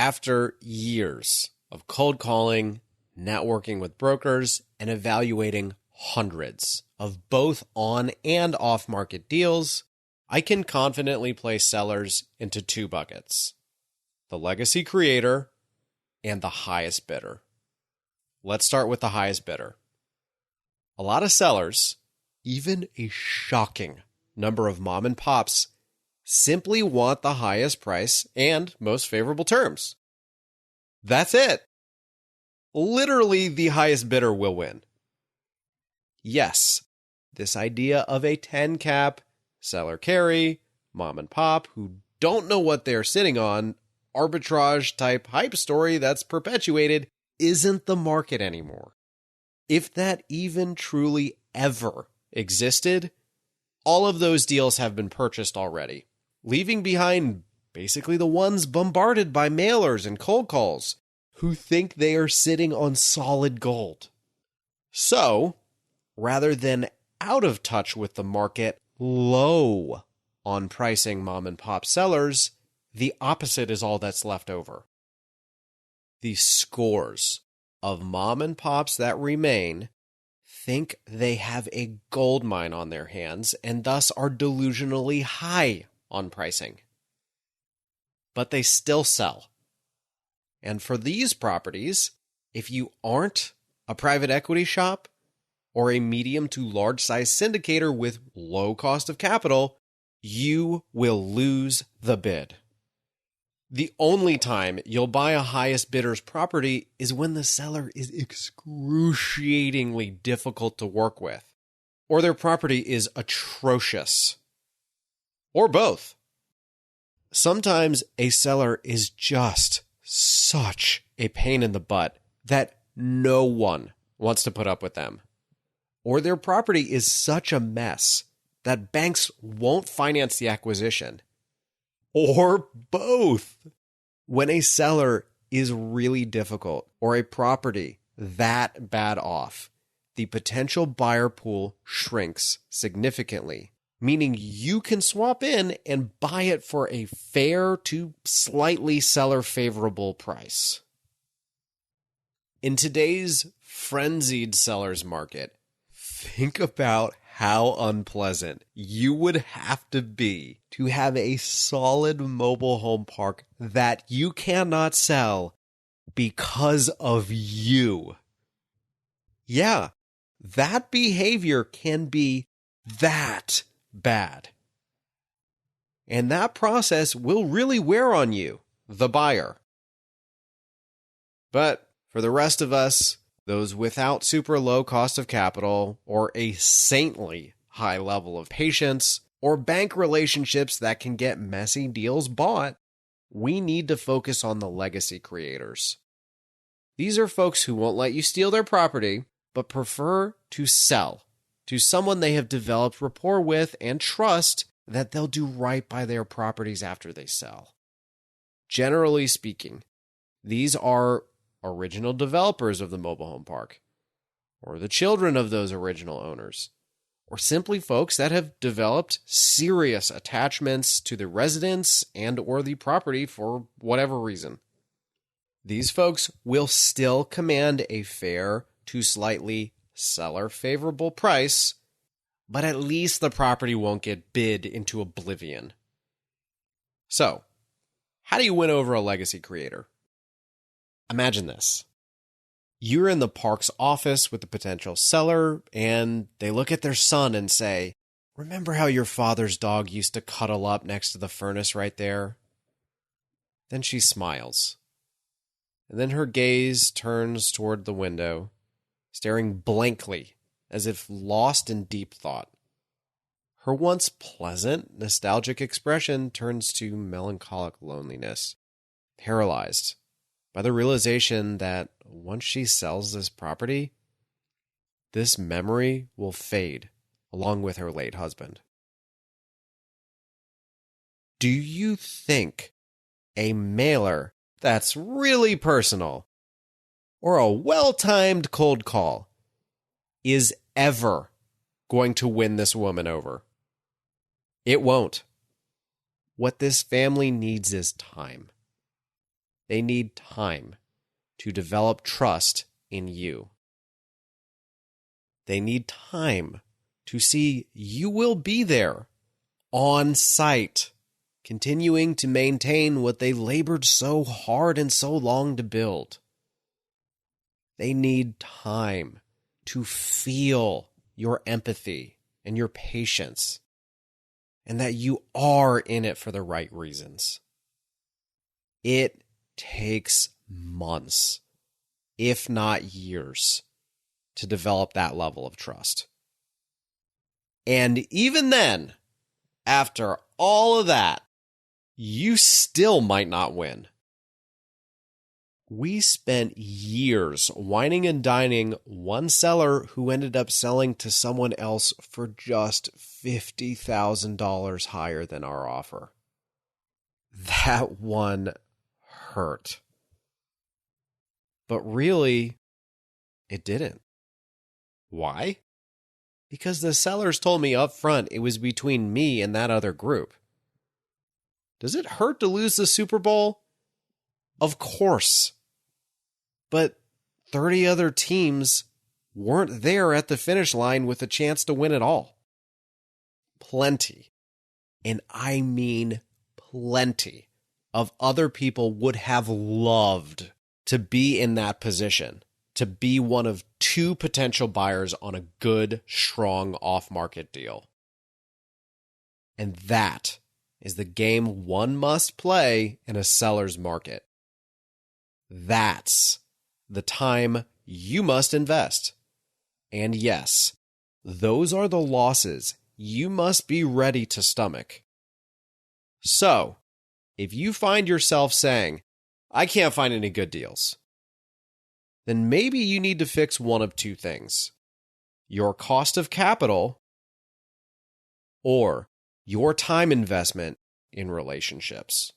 After years of cold calling, networking with brokers, and evaluating hundreds of both on and off market deals, I can confidently place sellers into two buckets: the legacy creator and the highest bidder. Let's start with the highest bidder. A lot of sellers, even a shocking number of mom and pops, simply want the highest price and most favorable terms. That's it. Literally, the highest bidder will win. Yes, this idea of a 10 cap, seller carry, mom and pop who don't know what they're sitting on, arbitrage type hype story that's perpetuated isn't the market anymore. If that even truly ever existed, all of those deals have been purchased already, leaving behind basically the ones bombarded by mailers and cold calls who think they are sitting on solid gold. So, rather than out of touch with the market, low on pricing mom and pop sellers, the opposite is all that's left over. The scores of mom and pops that remain think they have a gold mine on their hands and thus are delusionally high on pricing. But they still sell. And for these properties, if you aren't a private equity shop or a medium to large size syndicator with low cost of capital, you will lose the bid. The only time you'll buy a highest bidder's property is when the seller is excruciatingly difficult to work with, or their property is atrocious, or both. Sometimes a seller is just such a pain in the butt that no one wants to put up with them, or their property is such a mess that banks won't finance the acquisition. Or both. When a seller is really difficult or a property that bad off, the potential buyer pool shrinks significantly, meaning you can swap in and buy it for a fair to slightly seller favorable price. In today's frenzied seller's market, think about how unpleasant you would have to be to have a solid mobile home park that you cannot sell because of you. Yeah, that behavior can be that bad. And that process will really wear on you, the buyer. But for the rest of us, those without super low cost of capital, or a saintly high level of patience, or bank relationships that can get messy deals bought, we need to focus on the legacy creators. These are folks who won't let you steal their property, but prefer to sell to someone they have developed rapport with and trust that they'll do right by their properties after they sell. Generally speaking, these are original developers of the mobile home park, or the children of those original owners, or simply folks that have developed serious attachments to the residence and or the property for whatever reason. These folks will still command a fair to slightly seller favorable price, but at least the property won't get bid into oblivion. So, how do you win over a legacy creator? Imagine this. You're in the park's office with the potential seller, and they look at their son and say, "Remember how your father's dog used to cuddle up next to the furnace right there?" Then she smiles. And then her gaze turns toward the window, staring blankly as if lost in deep thought. Her once pleasant, nostalgic expression turns to melancholic loneliness, paralyzed by the realization that once she sells this property, this memory will fade along with her late husband. Do you think a mailer that's really personal or a well-timed cold call is ever going to win this woman over? It won't. What this family needs is time. They need time to develop trust in you. They need time to see you will be there on site, continuing to maintain what they labored so hard and so long to build. They need time to feel your empathy and your patience, and that you are in it for the right reasons. It takes months, if not years, to develop that level of trust. And even then, after all of that, you still might not win. We spent years whining and dining one seller who ended up selling to someone else for just $50,000 higher than our offer. That one hurt. But really, it didn't. Why? Because the sellers told me up front it was between me and that other group. Does it hurt to lose the Super Bowl? Of course. But 30 other teams weren't there at the finish line with a chance to win it all. Plenty, and I mean plenty, of other people would have loved to be in that position, to be one of two potential buyers on a good, strong off-market deal. And that is the game one must play in a seller's market. That's the time you must invest. And yes, those are the losses you must be ready to stomach. So, if you find yourself saying, I can't find any good deals, then maybe you need to fix one of two things: your cost of capital or your time investment in relationships.